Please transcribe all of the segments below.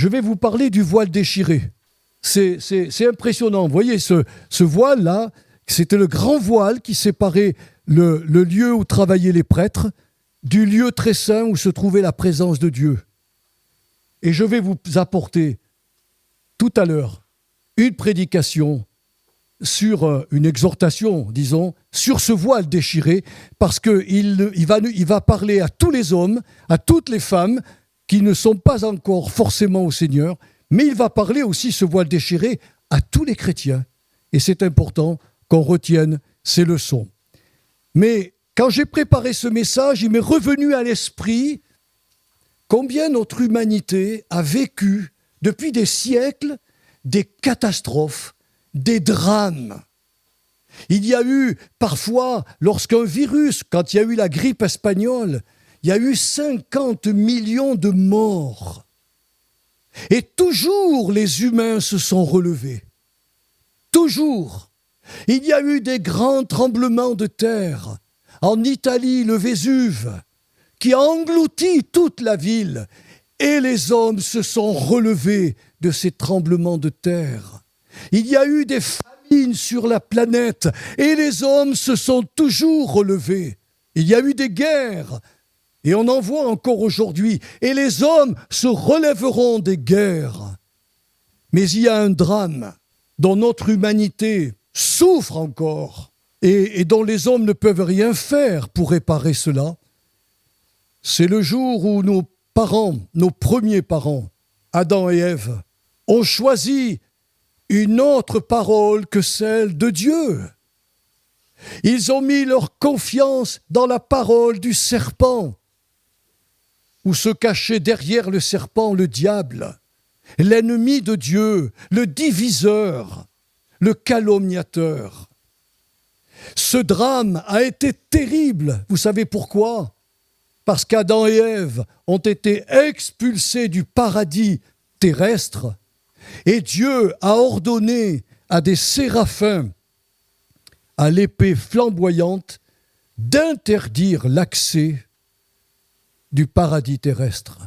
je vais vous parler du voile déchiré. C'est impressionnant. Vous voyez, ce voile-là, c'était le grand voile qui séparait le lieu où travaillaient les prêtres du lieu très saint où se trouvait la présence de Dieu. Et je vais vous apporter tout à l'heure une prédication sur une exhortation, disons, sur ce voile déchiré, parce qu'il va parler à tous les hommes, à toutes les femmes qui ne sont pas encore forcément au Seigneur, mais il va parler aussi, ce voile déchiré, à tous les chrétiens. Et c'est important qu'on retienne ces leçons. Mais quand j'ai préparé ce message, il m'est revenu à l'esprit combien notre humanité a vécu depuis des siècles des catastrophes, des drames. Il y a eu parfois, lorsqu'un virus, quand il y a eu la grippe espagnole, il y a eu 50 millions de morts. Et toujours les humains se sont relevés. Toujours. Il y a eu des grands tremblements de terre. En Italie, le Vésuve, qui a englouti toute la ville. Et les hommes se sont relevés de ces tremblements de terre. Il y a eu des famines sur la planète et les hommes se sont toujours relevés. Il y a eu des guerres et on en voit encore aujourd'hui. Et les hommes se relèveront des guerres. Mais il y a un drame dont notre humanité souffre encore et dont les hommes ne peuvent rien faire pour réparer cela. C'est le jour où nos parents, nos premiers parents, Adam et Ève, ont choisi une autre parole que celle de Dieu. Ils ont mis leur confiance dans la parole du serpent, où se cachait derrière le serpent le diable, l'ennemi de Dieu, le diviseur, le calomniateur. Ce drame a été terrible. Vous savez pourquoi ? Parce qu'Adam et Ève ont été expulsés du paradis terrestre et Dieu a ordonné à des séraphins à l'épée flamboyante d'interdire l'accès du paradis terrestre,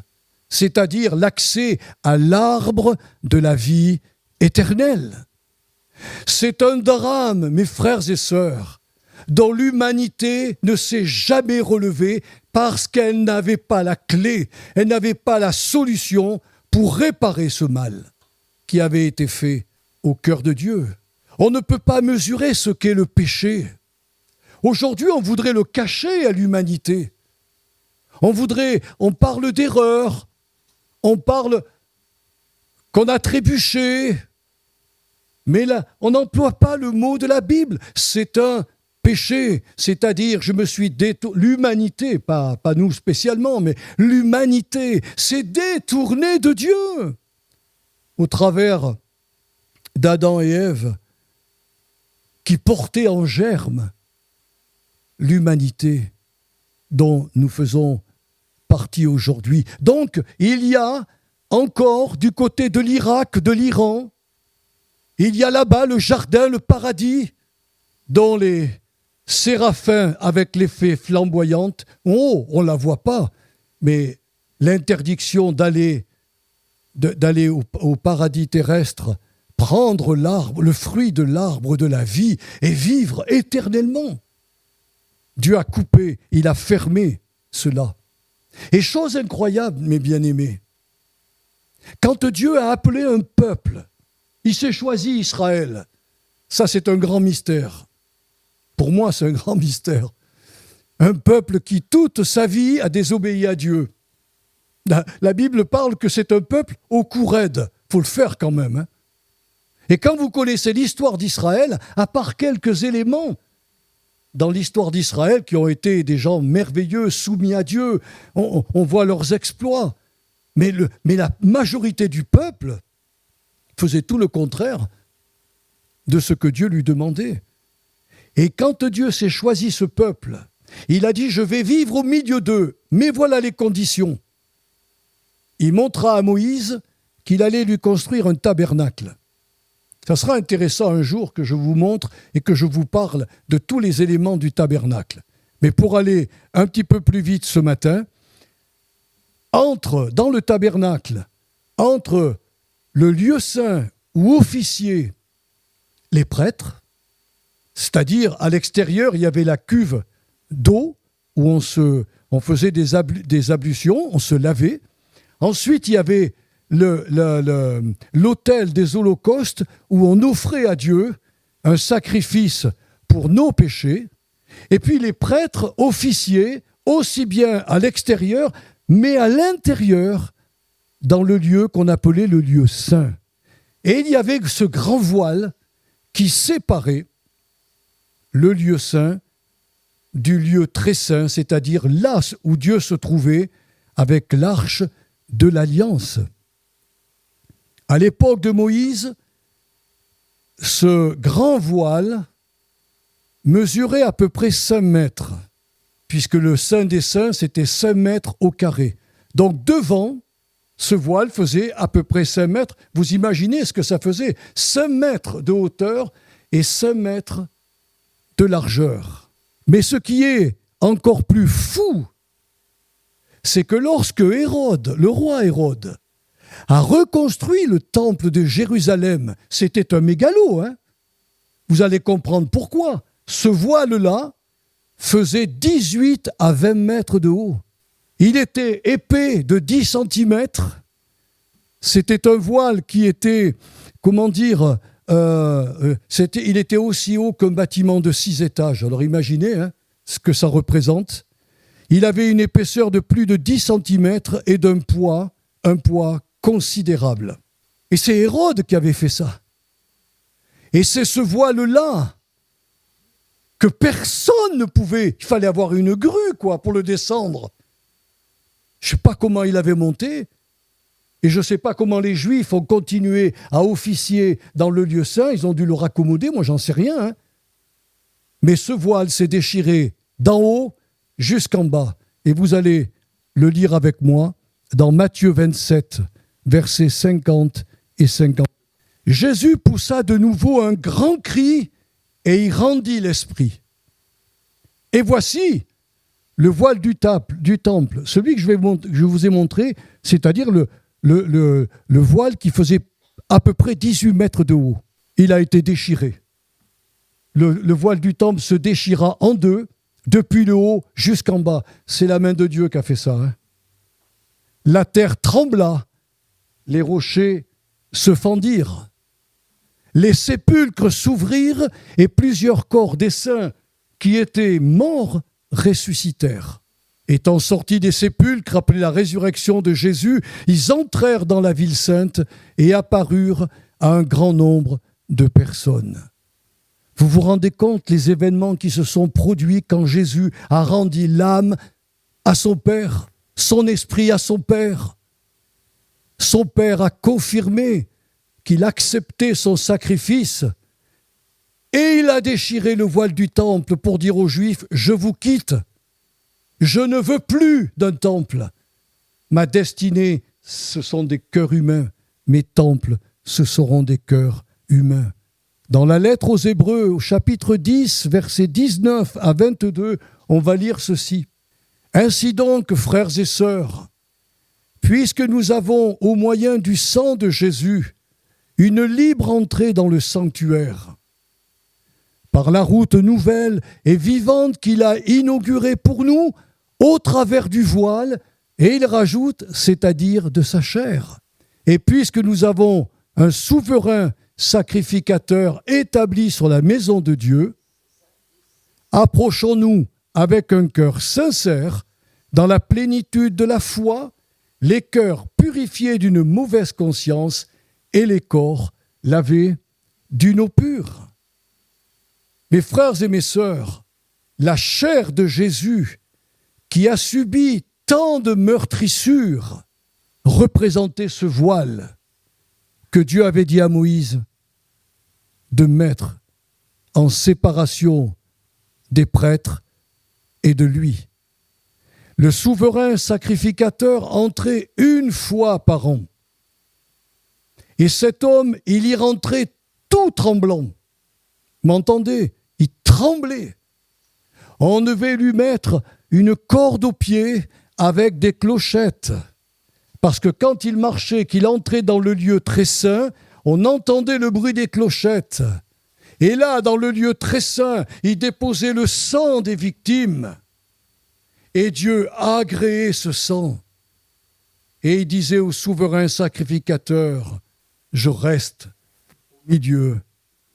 c'est-à-dire l'accès à l'arbre de la vie éternelle. C'est un drame, mes frères et sœurs, dont l'humanité ne s'est jamais relevée parce qu'elle n'avait pas la clé, elle n'avait pas la solution pour réparer ce mal qui avait été fait au cœur de Dieu. On ne peut pas mesurer ce qu'est le péché. Aujourd'hui, on voudrait le cacher à l'humanité. On parle d'erreur, on parle qu'on a trébuché, mais là, on n'emploie pas le mot de la Bible. C'est un péché, c'est-à-dire l'humanité, pas nous spécialement, mais l'humanité s'est détournée de Dieu au travers d'Adam et Ève qui portaient en germe l'humanité dont nous faisons partie aujourd'hui. Donc, il y a encore du côté de l'Irak, de l'Iran, il y a là-bas le jardin, le paradis, dont les séraphins avec l'effet flamboyante, on ne la voit pas, mais l'interdiction d'aller au paradis terrestre, prendre l'arbre, le fruit de l'arbre de la vie et vivre éternellement. Dieu a coupé, il a fermé cela. Et chose incroyable, mes bien-aimés, quand Dieu a appelé un peuple, il s'est choisi Israël. Ça, c'est un grand mystère. Pour moi, c'est un grand mystère. Un peuple qui, toute sa vie, a désobéi à Dieu. La Bible parle que c'est un peuple au cou raide. Il faut le faire quand même. Hein. Et quand vous connaissez l'histoire d'Israël, à part quelques éléments dans l'histoire d'Israël qui ont été des gens merveilleux, soumis à Dieu, on voit leurs exploits. Mais la majorité du peuple faisait tout le contraire de ce que Dieu lui demandait. Et quand Dieu s'est choisi ce peuple, il a dit « Je vais vivre au milieu d'eux, mais voilà les conditions. » Il montra à Moïse qu'il allait lui construire un tabernacle. Ça sera intéressant un jour que je vous montre et que je vous parle de tous les éléments du tabernacle. Mais pour aller un petit peu plus vite ce matin, entre dans le tabernacle entre le lieu saint où officiaient les prêtres, c'est-à-dire à l'extérieur, il y avait la cuve d'eau où on faisait des ablutions, on se lavait. Ensuite, il y avait l'autel des holocaustes où on offrait à Dieu un sacrifice pour nos péchés. Et puis les prêtres officiaient aussi bien à l'extérieur, mais à l'intérieur, dans le lieu qu'on appelait le lieu saint. Et il y avait ce grand voile qui séparait le lieu saint du lieu très saint, c'est-à-dire là où Dieu se trouvait avec l'arche de l'Alliance. À l'époque de Moïse, ce grand voile mesurait à peu près 5 mètres, puisque le Saint des Saints, c'était 5 mètres au carré. Donc devant, ce voile faisait à peu près 5 mètres. Vous imaginez ce que ça faisait, 5 mètres de hauteur et 5 mètres de largeur. Mais ce qui est encore plus fou, c'est que lorsque Hérode, le roi Hérode, a reconstruit le temple de Jérusalem, c'était un mégalo, hein. Vous allez comprendre pourquoi. Ce voile-là faisait 18 à 20 mètres de haut. Il était épais de 10 centimètres. C'était un voile qui était, il était aussi haut qu'un bâtiment de 6 étages. Alors imaginez ce que ça représente. Il avait une épaisseur de plus de 10 centimètres et un poids considérable. Et c'est Hérode qui avait fait ça. Et c'est ce voile-là que personne ne pouvait. Il fallait avoir une grue, pour le descendre. Je ne sais pas comment il avait monté. Et je ne sais pas comment les Juifs ont continué à officier dans le lieu saint. Ils ont dû le raccommoder, moi j'en sais rien. Mais ce voile s'est déchiré d'en haut jusqu'en bas. Et vous allez le lire avec moi dans Matthieu 27, versets 50 et 50. Jésus poussa de nouveau un grand cri et y rendit l'esprit. Et voici le voile du temple, celui que je vous ai montré, c'est-à-dire le voile qui faisait à peu près 18 mètres de haut. Il a été déchiré. Le voile du temple se déchira en deux, depuis le haut jusqu'en bas. C'est la main de Dieu qui a fait ça. La terre trembla, les rochers se fendirent. Les sépulcres s'ouvrirent et plusieurs corps des saints qui étaient morts ressuscitèrent. Étant sortis des sépulcres après la résurrection de Jésus, ils entrèrent dans la ville sainte et apparurent à un grand nombre de personnes. Vous vous rendez compte les événements qui se sont produits quand Jésus a rendu l'âme à son Père, son esprit à son Père. Son Père a confirmé qu'il acceptait son sacrifice et il a déchiré le voile du temple pour dire aux Juifs « Je vous quitte, je ne veux plus d'un temple. Ma destinée, ce sont des cœurs humains, mes temples, ce seront des cœurs humains. » Dans la lettre aux Hébreux, au chapitre 10, versets 19 à 22, on va lire ceci. « Ainsi donc, frères et sœurs, puisque nous avons, au moyen du sang de Jésus, une libre entrée dans le sanctuaire, par la route nouvelle et vivante qu'il a inaugurée pour nous, au travers du voile, et il rajoute, c'est-à-dire de sa chair. Et puisque nous avons un souverain sacrificateur établi sur la maison de Dieu, approchons-nous avec un cœur sincère, dans la plénitude de la foi, les cœurs purifiés d'une mauvaise conscience et les corps lavés d'une eau pure. Mes frères et mes sœurs, la chair de Jésus, qui a subi tant de meurtrissures, représentait ce voile que Dieu avait dit à Moïse de mettre en séparation des prêtres et de lui. Le souverain sacrificateur entrait une fois par an. Et cet homme, il y rentrait tout tremblant. M'entendez? Il tremblait. On devait lui mettre une corde aux pieds avec des clochettes Parce que quand il marchait, qu'il entrait dans le lieu très saint, on entendait le bruit des clochettes. Et là, dans le lieu très saint, il déposait le sang des victimes. Et Dieu a agréé ce sang. Et il disait au souverain sacrificateur, « Je reste au milieu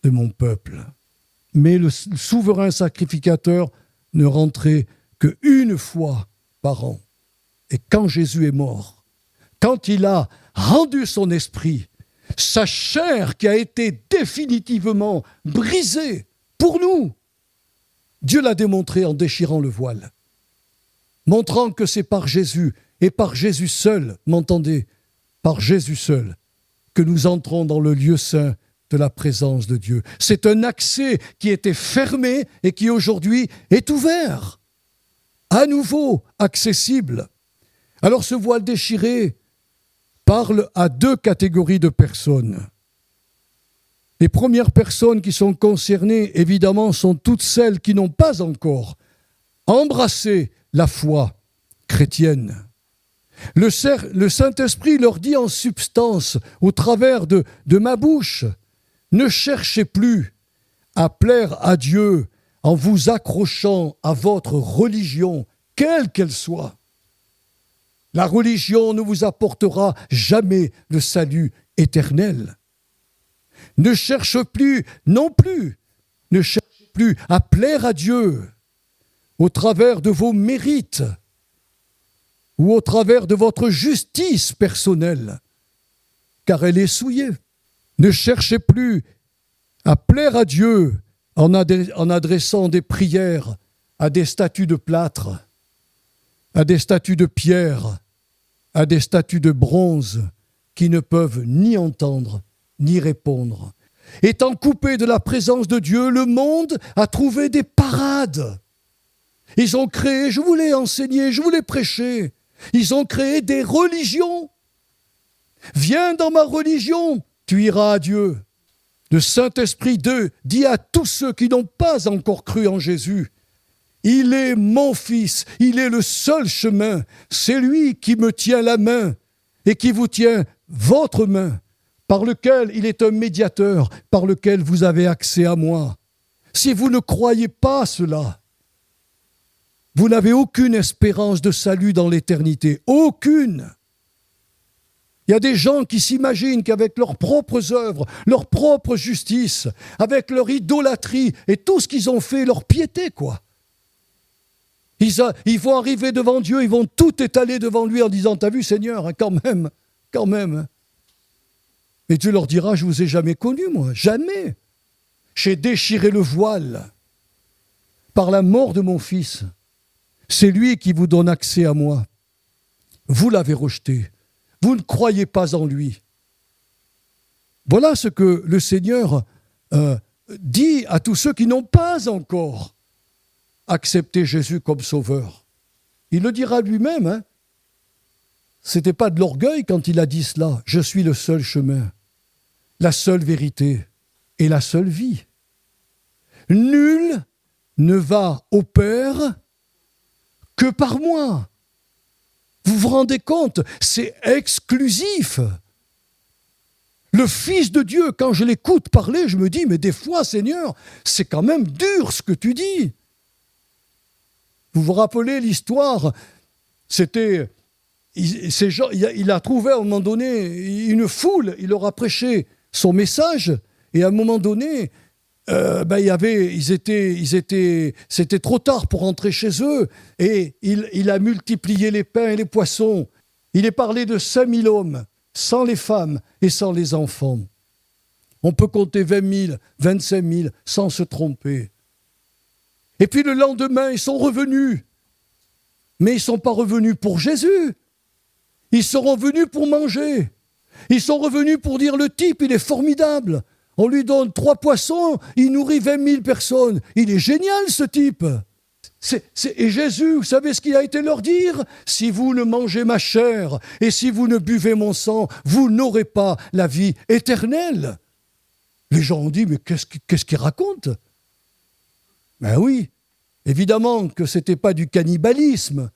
de mon peuple. » Mais le souverain sacrificateur ne rentrait qu'une fois par an. Et quand Jésus est mort, quand il a rendu son esprit, sa chair qui a été définitivement brisée pour nous, Dieu l'a démontré en déchirant le voile, montrant que c'est par Jésus et par Jésus seul, m'entendez, par Jésus seul, que nous entrons dans le lieu saint de la présence de Dieu. C'est un accès qui était fermé et qui aujourd'hui est ouvert, à nouveau accessible. Alors ce voile déchiré parle à deux catégories de personnes. Les premières personnes qui sont concernées, évidemment, sont toutes celles qui n'ont pas encore embrassé la foi chrétienne. Le Saint-Esprit leur dit en substance, au travers de ma bouche, « Ne cherchez plus à plaire à Dieu en vous accrochant à votre religion, quelle qu'elle soit. La religion ne vous apportera jamais le salut éternel. Ne cherchez plus, non plus, ne cherchez plus à plaire à Dieu au travers de vos mérites ou au travers de votre justice personnelle, car elle est souillée. Ne cherchez plus à plaire à Dieu en adressant des prières à des statues de plâtre, à des statues de pierre, à des statues de bronze qui ne peuvent ni entendre ni répondre. Étant coupé de la présence de Dieu, le monde a trouvé des parades. Ils ont créé, je voulais enseigner, je voulais prêcher, ils ont créé des religions. Viens dans ma religion, tu iras à Dieu. Le Saint-Esprit dit à tous ceux qui n'ont pas encore cru en Jésus, il est mon Fils, il est le seul chemin, c'est lui qui me tient la main et qui vous tient votre main, par lequel il est un médiateur, par lequel vous avez accès à moi. Si vous ne croyez pas cela, vous n'avez aucune espérance de salut dans l'éternité, aucune. Il y a des gens qui s'imaginent qu'avec leurs propres œuvres, leur propre justice, avec leur idolâtrie et tout ce qu'ils ont fait, leur piété, quoi. Ils vont arriver devant Dieu, ils vont tout étaler devant lui en disant « T'as vu Seigneur, hein, quand même. » Et Dieu leur dira « Je vous ai jamais connu, moi, jamais. J'ai déchiré le voile par la mort de mon Fils. C'est lui qui vous donne accès à moi. Vous l'avez rejeté. Vous ne croyez pas en lui. » Voilà ce que le Seigneur dit à tous ceux qui n'ont pas encore accepté Jésus comme sauveur. Il le dira lui-même. Hein. Ce n'était pas de l'orgueil quand il a dit cela. « Je suis le seul chemin, la seule vérité et la seule vie. Nul ne va au Père que par moi. » Vous vous rendez compte, c'est exclusif. Le Fils de Dieu, quand je l'écoute parler, je me dis, mais des fois, Seigneur, c'est quand même dur ce que tu dis. Vous vous rappelez l'histoire, il a trouvé à un moment donné une foule, il leur a prêché son message, et à un moment donné, c'était trop tard pour rentrer chez eux, et il a multiplié les pains et les poissons. Il est parlé de 5000 hommes, sans les femmes et sans les enfants. On peut compter 20 000, 25 000 sans se tromper. Et puis le lendemain, ils sont revenus. Mais ils ne sont pas revenus pour Jésus. Ils sont revenus pour manger. Ils sont revenus pour dire le type, il est formidable. On lui donne 3 poissons, il nourrit 20 000 personnes. Il est génial ce type. Et Jésus, vous savez ce qu'il a été leur dire ? Si vous ne mangez ma chair et si vous ne buvez mon sang, vous n'aurez pas la vie éternelle. Les gens ont dit, mais qu'est-ce qu'il raconte ? Ben oui, évidemment que ce n'était pas du cannibalisme.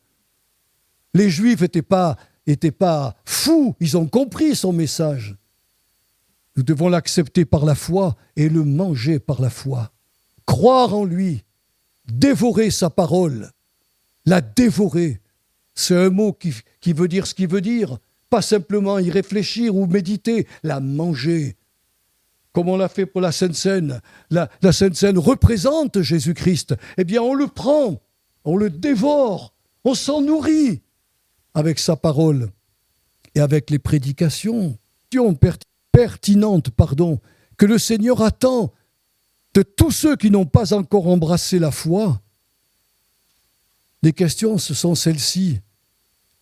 Les Juifs n'étaient pas n'étaient pas fous, ils ont compris son message. Nous devons l'accepter par la foi et le manger par la foi. Croire en lui, dévorer sa parole, la dévorer. C'est un mot qui veut dire ce qu'il veut dire, pas simplement y réfléchir ou méditer, la manger. Comme on l'a fait pour la Sainte Seine. La Sainte Seine représente Jésus-Christ. Eh bien, on le prend, on le dévore, on s'en nourrit avec sa parole et avec les prédications pertinentes, que le Seigneur attend de tous ceux qui n'ont pas encore embrassé la foi. Les questions, ce sont celles-ci.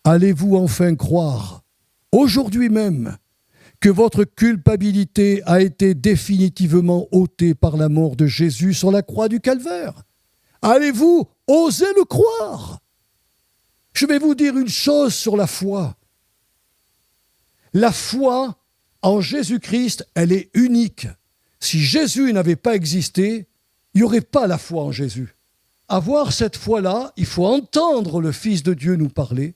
Allez-vous enfin croire, aujourd'hui même, que votre culpabilité a été définitivement ôtée par la mort de Jésus sur la croix du Calvaire? Allez-vous oser le croire? Je vais vous dire une chose sur la foi. La foi en Jésus-Christ, elle est unique. Si Jésus n'avait pas existé, il n'y aurait pas la foi en Jésus. Avoir cette foi-là, il faut entendre le Fils de Dieu nous parler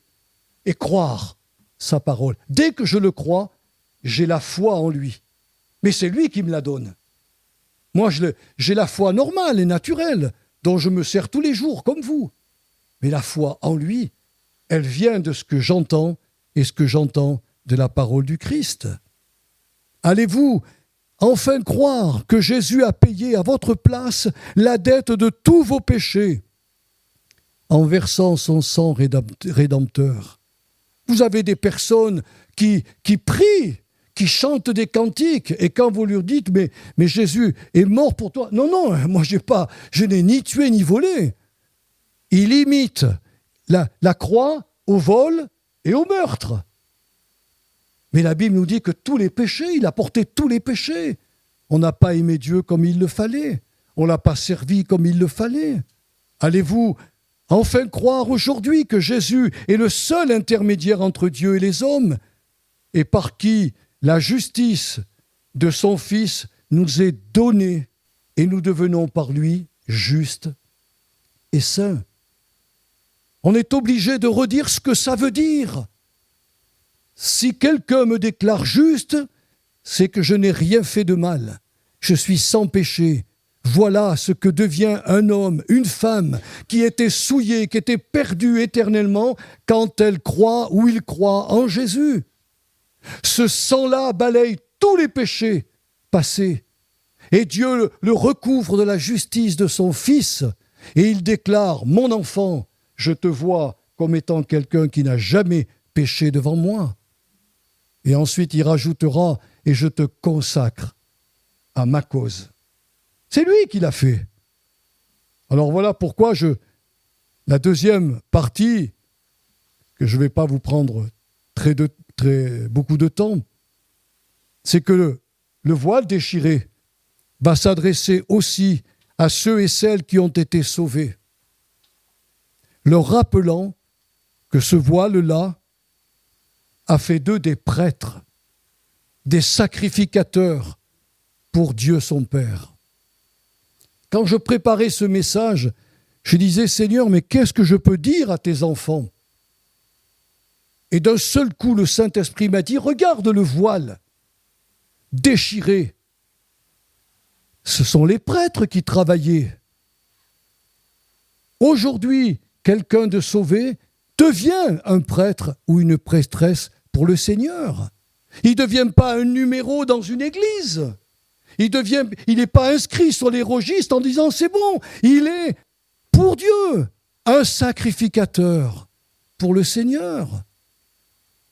et croire sa parole. Dès que je le crois, j'ai la foi en lui. Mais c'est lui qui me la donne. Moi, j'ai la foi normale et naturelle, dont je me sers tous les jours, comme vous. Mais la foi en lui, elle vient de ce que j'entends et ce que j'entends de la parole du Christ. Allez-vous enfin croire que Jésus a payé à votre place la dette de tous vos péchés en versant son sang rédempteur? Vous avez des personnes qui prient, qui chantent des cantiques, et quand vous leur dites mais Jésus est mort pour toi, non, moi je n'ai ni tué ni volé. Il imite la croix au vol et au meurtre. Mais la Bible nous dit que tous les péchés, il a porté tous les péchés. On n'a pas aimé Dieu comme il le fallait. On ne l'a pas servi comme il le fallait. Allez-vous enfin croire aujourd'hui que Jésus est le seul intermédiaire entre Dieu et les hommes, et par qui la justice de son Fils nous est donnée, et nous devenons par lui justes et saints? On est obligé de redire ce que ça veut dire. Si quelqu'un me déclare juste, c'est que je n'ai rien fait de mal. Je suis sans péché. Voilà ce que devient un homme, une femme qui était souillée, qui était perdue éternellement quand elle croit ou il croit en Jésus. Ce sang-là balaye tous les péchés passés. Et Dieu le recouvre de la justice de son Fils. Et il déclare, mon enfant, je te vois comme étant quelqu'un qui n'a jamais péché devant moi. Et ensuite il rajoutera, et je te consacre à ma cause. C'est lui qui l'a fait. Alors voilà pourquoi la deuxième partie, que je ne vais pas vous prendre beaucoup de temps, c'est que le voile déchiré va s'adresser aussi à ceux et celles qui ont été sauvés, leur rappelant que ce voile-là a fait d'eux des prêtres, des sacrificateurs pour Dieu son Père. Quand je préparais ce message, je disais, Seigneur, mais qu'est-ce que je peux dire à tes enfants? Et d'un seul coup, le Saint-Esprit m'a dit, regarde le voile déchiré. Ce sont les prêtres qui travaillaient. Aujourd'hui, quelqu'un de sauvé devient un prêtre ou une prêtresse pour le Seigneur. Il ne devient pas un numéro dans une église. Il n'est pas inscrit sur les registres en disant c'est bon. Il est pour Dieu un sacrificateur pour le Seigneur,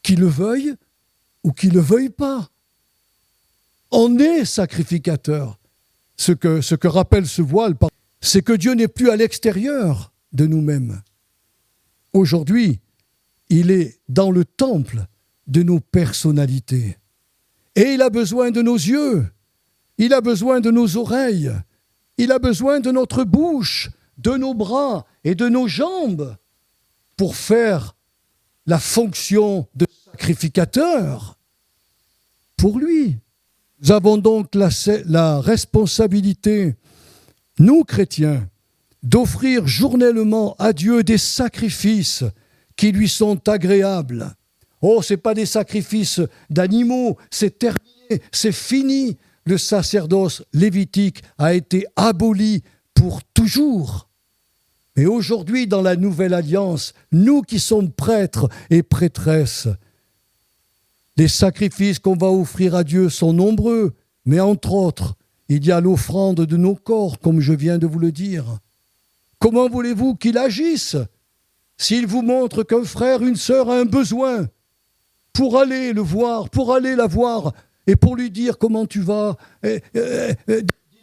qu'il le veuille ou qu'il ne le veuille pas. On est sacrificateur. Ce que rappelle ce voile, c'est que Dieu n'est plus à l'extérieur de nous-mêmes. Aujourd'hui, il est dans le temple de nos personnalités. Et il a besoin de nos yeux, il a besoin de nos oreilles, il a besoin de notre bouche, de nos bras et de nos jambes pour faire la fonction de sacrificateur pour lui. Nous avons donc la responsabilité, nous chrétiens, d'offrir journellement à Dieu des sacrifices qui lui sont agréables, Oh, ce n'est pas des sacrifices d'animaux, c'est terminé, c'est fini. Le sacerdoce lévitique a été aboli pour toujours. Mais aujourd'hui, dans la nouvelle alliance, nous qui sommes prêtres et prêtresses, les sacrifices qu'on va offrir à Dieu sont nombreux, mais entre autres, il y a l'offrande de nos corps, comme je viens de vous le dire. Comment voulez-vous qu'il agisse s'il vous montre qu'un frère, une sœur a un besoin pour aller le voir, pour aller la voir et pour lui dire comment tu vas,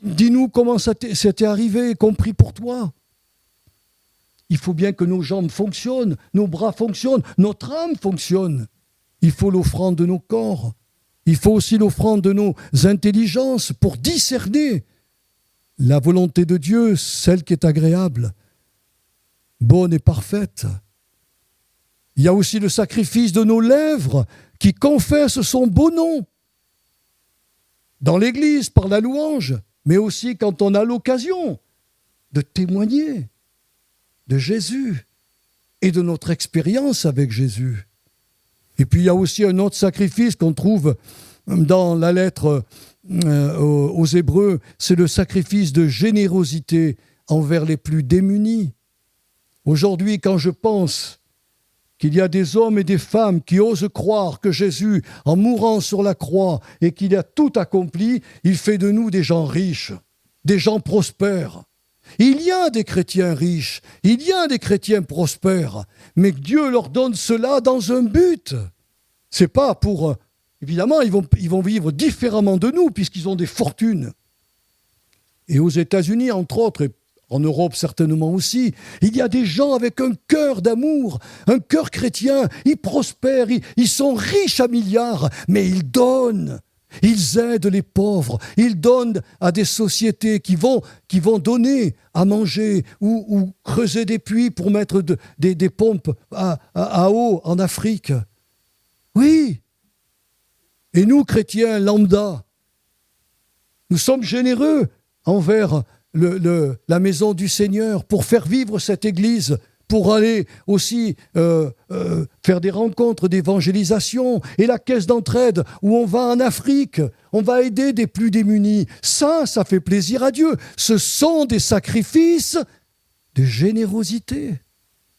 dis-nous comment ça t'est arrivé, compris pour toi. Il faut bien que nos jambes fonctionnent, nos bras fonctionnent, notre âme fonctionne. Il faut l'offrande de nos corps. Il faut aussi l'offrande de nos intelligences pour discerner la volonté de Dieu, celle qui est agréable, bonne et parfaite. Il y a aussi le sacrifice de nos lèvres qui confessent son beau nom dans l'Église par la louange, mais aussi quand on a l'occasion de témoigner de Jésus et de notre expérience avec Jésus. Et puis il y a aussi un autre sacrifice qu'on trouve dans la lettre aux Hébreux, c'est le sacrifice de générosité envers les plus démunis. Aujourd'hui, quand je pense qu'il y a des hommes et des femmes qui osent croire que Jésus, en mourant sur la croix et qu'il a tout accompli, il fait de nous des gens riches, des gens prospères. Il y a des chrétiens riches, il y a des chrétiens prospères, mais Dieu leur donne cela dans un but. C'est pas pour... Évidemment, ils vont vivre différemment de nous puisqu'ils ont des fortunes. Et aux États-Unis, entre autres, et en Europe certainement aussi, il y a des gens avec un cœur d'amour, un cœur chrétien, ils prospèrent, ils sont riches à milliards, mais ils donnent. Ils aident les pauvres, ils donnent à des sociétés qui vont donner à manger ou creuser des puits pour mettre des pompes à eau en Afrique. Oui. Et nous, chrétiens lambda, nous sommes généreux envers la maison du Seigneur pour faire vivre cette Église, pour aller aussi faire des rencontres d'évangélisation et la caisse d'entraide où on va en Afrique, on va aider des plus démunis. Ça fait plaisir à Dieu. Ce sont des sacrifices de générosité.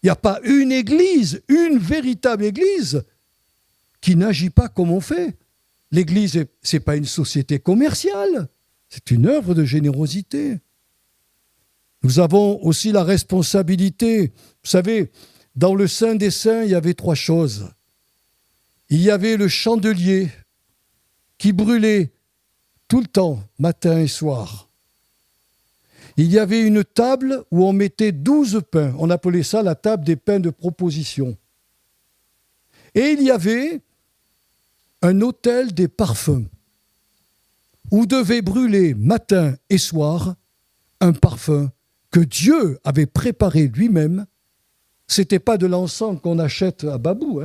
Il n'y a pas une Église, une véritable Église qui n'agit pas comme on fait. L'Église, ce n'est pas une société commerciale, c'est une œuvre de générosité. Nous avons aussi la responsabilité. Vous savez, dans le Saint des Saints, il y avait 3 choses. Il y avait le chandelier qui brûlait tout le temps, matin et soir. Il y avait une table où on mettait 12 pains. On appelait ça la table des pains de proposition. Et il y avait un autel des parfums où devait brûler matin et soir un parfum que Dieu avait préparé lui-même. C'était pas de l'encens qu'on achète à Babou.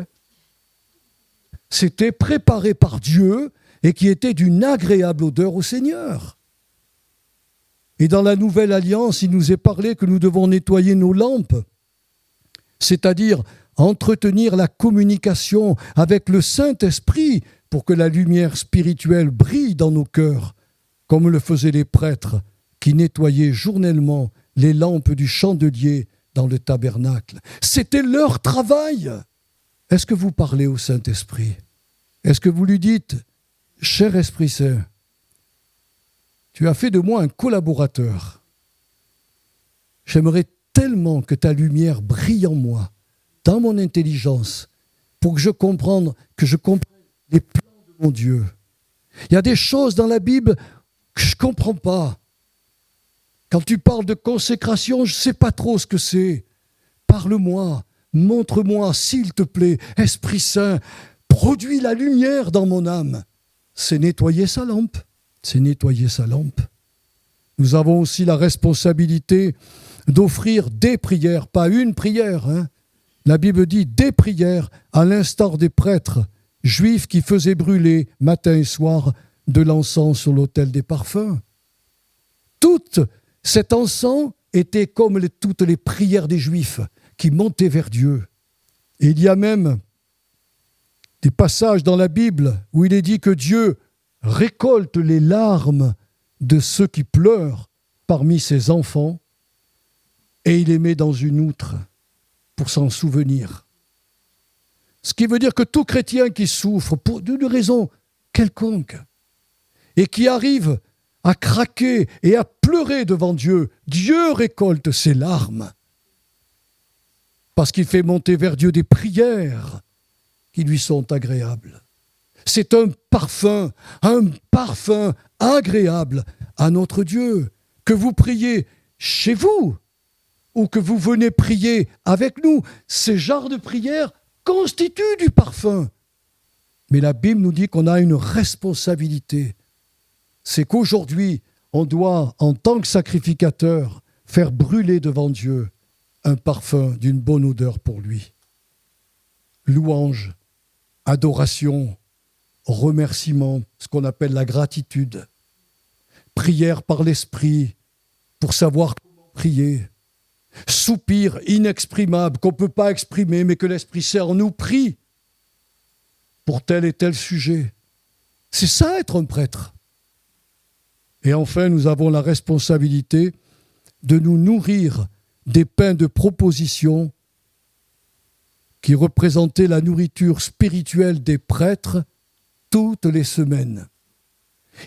C'était préparé par Dieu et qui était d'une agréable odeur au Seigneur. Et dans la Nouvelle Alliance, il nous est parlé que nous devons nettoyer nos lampes, c'est-à-dire entretenir la communication avec le Saint-Esprit pour que la lumière spirituelle brille dans nos cœurs, comme le faisaient les prêtres qui nettoyaient journellement les lampes du chandelier dans le tabernacle. C'était leur travail. Est-ce que vous parlez au Saint-Esprit? Est-ce que vous lui dites, cher Esprit Saint, tu as fait de moi un collaborateur. J'aimerais tellement que ta lumière brille en moi, dans mon intelligence, pour que je comprenne les plans de mon Dieu. Il y a des choses dans la Bible que je ne comprends pas. Quand tu parles de consécration, je ne sais pas trop ce que c'est. Parle-moi, montre-moi, s'il te plaît, Esprit Saint, produis la lumière dans mon âme. C'est nettoyer sa lampe. C'est nettoyer sa lampe. Nous avons aussi la responsabilité d'offrir des prières, pas une prière. La Bible dit des prières, à l'instar des prêtres juifs qui faisaient brûler matin et soir de l'encens sur l'autel des parfums. Tout cet encens était comme toutes les prières des Juifs qui montaient vers Dieu. Et il y a même des passages dans la Bible où il est dit que Dieu récolte les larmes de ceux qui pleurent parmi ses enfants et il les met dans une outre pour s'en souvenir. Ce qui veut dire que tout chrétien qui souffre pour d'une raison quelconque et qui arrive à craquer et à pleurer devant Dieu, Dieu récolte ses larmes parce qu'il fait monter vers Dieu des prières qui lui sont agréables. C'est un parfum agréable à notre Dieu, que vous priez chez vous ou que vous venez prier avec nous. Ces genres de prières constituent du parfum. Mais la Bible nous dit qu'on a une responsabilité. C'est qu'aujourd'hui, on doit, en tant que sacrificateur, faire brûler devant Dieu un parfum d'une bonne odeur pour lui. Louange, adoration, remerciement, ce qu'on appelle la gratitude, prière par l'esprit pour savoir comment prier, soupir inexprimable qu'on ne peut pas exprimer mais que l'Esprit Saint nous prie pour tel et tel sujet. C'est ça être un prêtre. Et enfin, nous avons la responsabilité de nous nourrir des pains de proposition qui représentaient la nourriture spirituelle des prêtres toutes les semaines.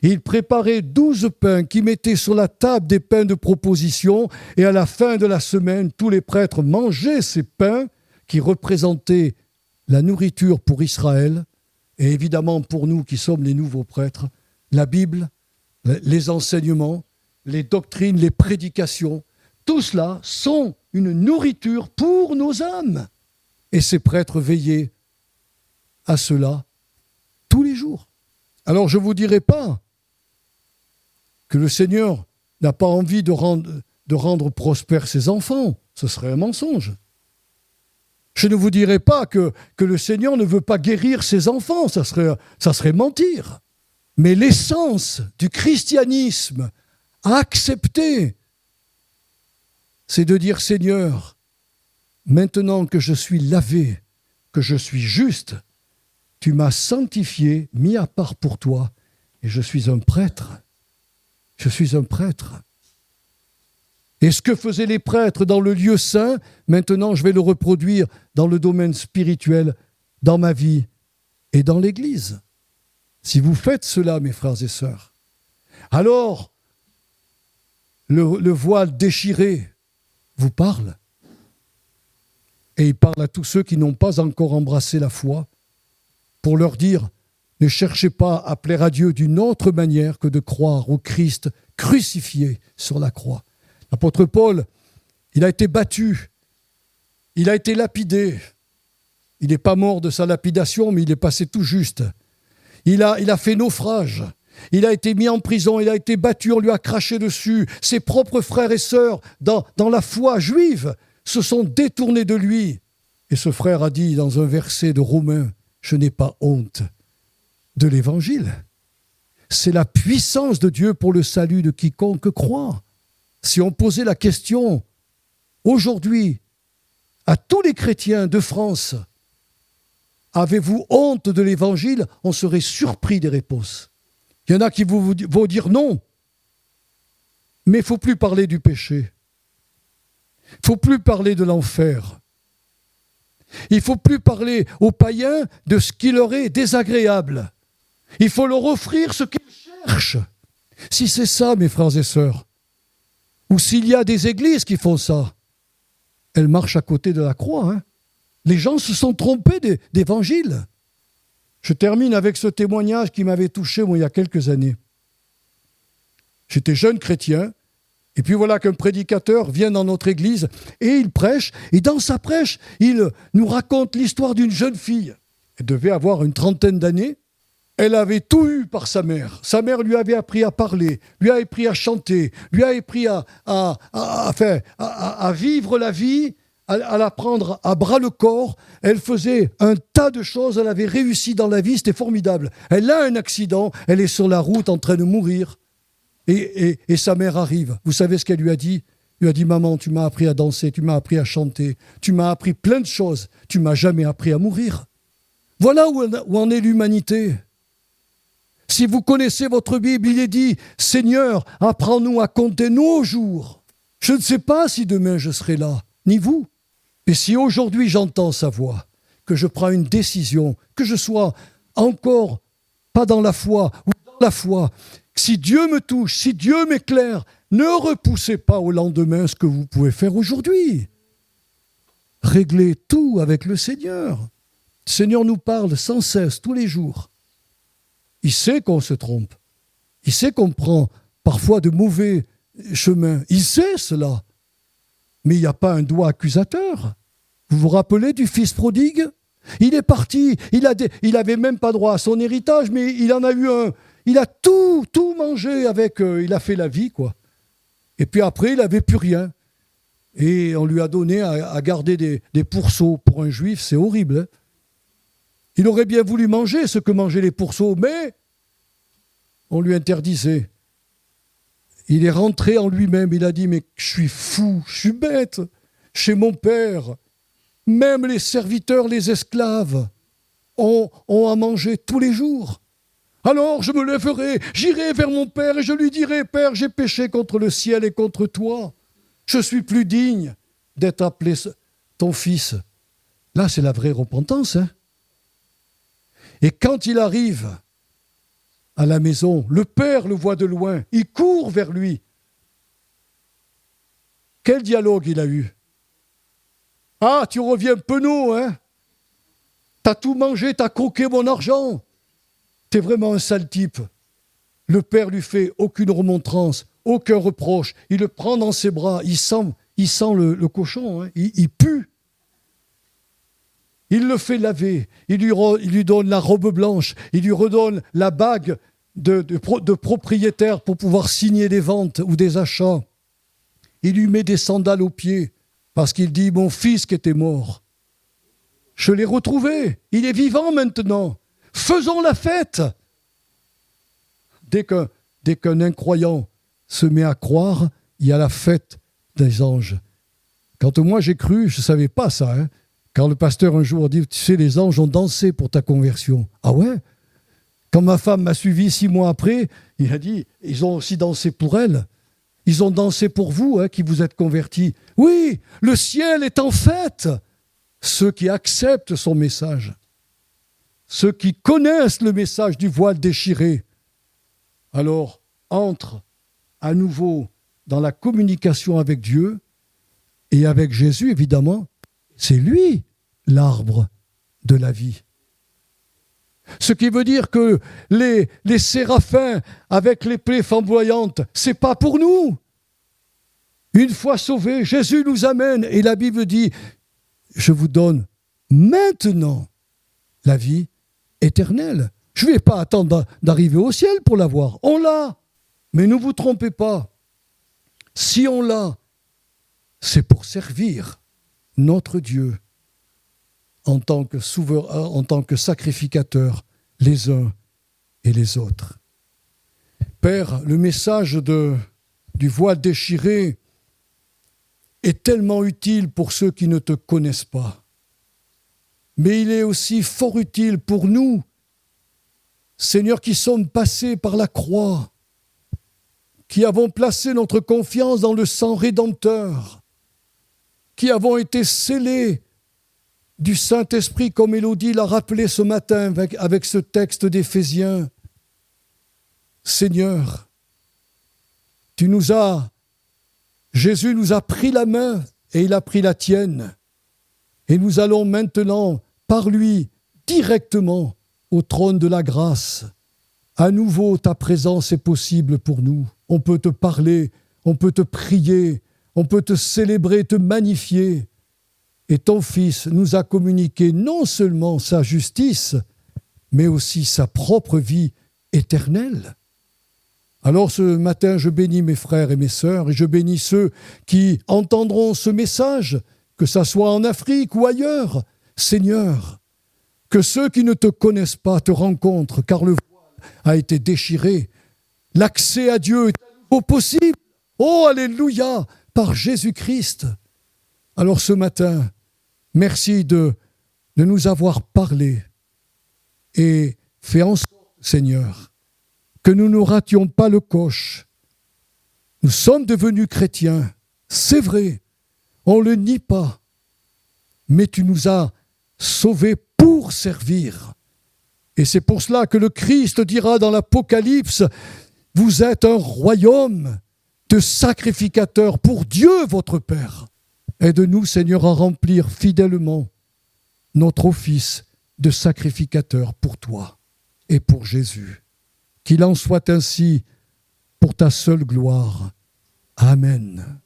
Il préparait 12 pains qui mettaient sur la table des pains de proposition et à la fin de la semaine, tous les prêtres mangeaient ces pains qui représentaient la nourriture pour Israël et évidemment pour nous qui sommes les nouveaux prêtres, la Bible, les enseignements, les doctrines, les prédications, tout cela sont une nourriture pour nos âmes. Et ces prêtres veillaient à cela tous les jours. Alors je ne vous dirai pas que le Seigneur n'a pas envie de rendre prospères ses enfants. Ce serait un mensonge. Je ne vous dirai pas que le Seigneur ne veut pas guérir ses enfants. Ça serait mentir. Mais l'essence du christianisme à accepter, c'est de dire, Seigneur, maintenant que je suis lavé, que je suis juste, tu m'as sanctifié, mis à part pour toi, et je suis un prêtre. Je suis un prêtre. Et ce que faisaient les prêtres dans le lieu saint, maintenant je vais le reproduire dans le domaine spirituel, dans ma vie et dans l'Église. Si vous faites cela, mes frères et sœurs, alors le voile déchiré vous parle. Et il parle à tous ceux qui n'ont pas encore embrassé la foi pour leur dire, ne cherchez pas à plaire à Dieu d'une autre manière que de croire au Christ crucifié sur la croix. L'apôtre Paul, il a été battu, il a été lapidé. Il n'est pas mort de sa lapidation, mais il est passé tout juste. Il a fait naufrage. Il a été mis en prison, il a été battu, on lui a craché dessus. Ses propres frères et sœurs, dans la foi juive, se sont détournés de lui. Et ce frère a dit dans un verset de Romains, « Je n'ai pas honte de l'Évangile. » C'est la puissance de Dieu pour le salut de quiconque croit. Si on posait la question aujourd'hui à tous les chrétiens de France, avez-vous honte de l'Évangile? On serait surpris des réponses. Il y en a qui vont dire non. Mais il ne faut plus parler du péché. Il ne faut plus parler de l'enfer. Il ne faut plus parler aux païens de ce qui leur est désagréable. Il faut leur offrir ce qu'ils cherchent. Si c'est ça, mes frères et sœurs, ou s'il y a des églises qui font ça, elles marchent à côté de la croix. Les gens se sont trompés d'évangile. Je termine avec ce témoignage qui m'avait touché, moi, il y a quelques années. J'étais jeune chrétien, et puis voilà qu'un prédicateur vient dans notre église, et il prêche, et dans sa prêche, il nous raconte l'histoire d'une jeune fille. Elle devait avoir une trentaine d'années. Elle avait tout eu par sa mère. Sa mère lui avait appris à parler, lui a appris à chanter, lui a appris à vivre la vie, à la prendre à bras le corps. Elle faisait un tas de choses, elle avait réussi dans la vie, c'était formidable. Elle a un accident, elle est sur la route en train de mourir. Et sa mère arrive. Vous savez ce qu'elle lui a dit? Elle lui a dit, maman, tu m'as appris à danser, tu m'as appris à chanter, tu m'as appris plein de choses, tu m'as jamais appris à mourir. Voilà où en est l'humanité. Si vous connaissez votre Bible, il est dit « Seigneur, apprends-nous à compter nos jours. Je ne sais pas si demain je serai là, ni vous. Et si aujourd'hui j'entends sa voix, que je prends une décision, que je sois encore pas dans la foi ou dans la foi, si Dieu me touche, si Dieu m'éclaire, ne repoussez pas au lendemain ce que vous pouvez faire aujourd'hui. Réglez tout avec le Seigneur. Le Seigneur nous parle sans cesse, tous les jours. Il sait qu'on se trompe. Il sait qu'on prend parfois de mauvais chemins. Il sait cela. Mais il n'y a pas un doigt accusateur. Vous vous rappelez du fils prodigue ? Il est parti. Il n'avait même pas droit à son héritage, mais il en a eu un. Il a tout mangé avec. Il a fait la vie, quoi. Et puis après, il n'avait plus rien. Et on lui a donné à garder des pourceaux. Pour un juif, c'est horrible. Hein. Il aurait bien voulu manger ce que mangeaient les pourceaux, mais on lui interdisait. Il est rentré en lui-même. Il a dit, mais je suis fou, je suis bête. Chez mon père, même les serviteurs, les esclaves, ont à manger tous les jours. Alors je me lèverai, j'irai vers mon père et je lui dirai, Père, j'ai péché contre le ciel et contre toi. Je suis plus digne d'être appelé ton fils. Là, c'est la vraie repentance. Hein. Et quand il arrive à la maison, le père le voit de loin, il court vers lui. Quel dialogue il a eu ? Ah, tu reviens penaud, hein ? T'as tout mangé, t'as croqué mon argent. T'es vraiment un sale type. Le père lui fait aucune remontrance, aucun reproche. Il le prend dans ses bras, il sent le cochon, hein. Il pue. Il le fait laver, il lui donne la robe blanche, il lui redonne la bague de propriétaire pour pouvoir signer des ventes ou des achats. Il lui met des sandales aux pieds parce qu'il dit « Mon fils qui était mort, je l'ai retrouvé, il est vivant maintenant, faisons la fête !» Dès qu'un incroyant se met à croire, il y a la fête des anges. Quand moi j'ai cru, je ne savais pas ça, hein. Quand le pasteur un jour dit, tu sais, les anges ont dansé pour ta conversion. Ah ouais ? Quand ma femme m'a suivi 6 mois après, il a dit, ils ont aussi dansé pour elle. Ils ont dansé pour vous, hein, qui vous êtes convertis. Oui, le ciel est en fête. Ceux qui acceptent son message, ceux qui connaissent le message du voile déchiré, alors entrent à nouveau dans la communication avec Dieu et avec Jésus, évidemment. C'est lui, l'arbre de la vie. Ce qui veut dire que les séraphins avec l'épée flamboyante, c'est pas pour nous. Une fois sauvés, Jésus nous amène et la Bible dit, je vous donne maintenant la vie éternelle. Je ne vais pas attendre d'arriver au ciel pour l'avoir. On l'a. Mais ne vous trompez pas. Si on l'a, c'est pour servir notre Dieu en tant que souverain, en tant que sacrificateur les uns et les autres. Père, le message du voile déchiré est tellement utile pour ceux qui ne te connaissent pas. Mais il est aussi fort utile pour nous, Seigneur, qui sommes passés par la croix, qui avons placé notre confiance dans le sang rédempteur, qui avons été scellés du Saint-Esprit, comme Élodie l'a rappelé ce matin avec ce texte d'Éphésiens. Seigneur, Jésus nous a pris la main et il a pris la tienne. Et nous allons maintenant, par lui, directement au trône de la grâce. À nouveau, ta présence est possible pour nous. On peut te parler, on peut te prier, on peut te célébrer, te magnifier. Et ton Fils nous a communiqué non seulement sa justice, mais aussi sa propre vie éternelle. Alors ce matin, je bénis mes frères et mes sœurs, et je bénis ceux qui entendront ce message, que ça soit en Afrique ou ailleurs. Seigneur, que ceux qui ne te connaissent pas te rencontrent, car le voile a été déchiré. L'accès à Dieu est à nouveau possible. Oh, alléluia, par Jésus-Christ. Alors ce matin, merci de nous avoir parlé. Et fais en sorte, Seigneur, que nous ne rations pas le coche. Nous sommes devenus chrétiens, c'est vrai, on ne le nie pas, mais tu nous as sauvés pour servir. Et c'est pour cela que le Christ dira dans l'Apocalypse, vous êtes un royaume de sacrificateurs pour Dieu votre Père. Aide-nous, Seigneur, à remplir fidèlement notre office de sacrificateur pour toi et pour Jésus. Qu'il en soit ainsi pour ta seule gloire. Amen.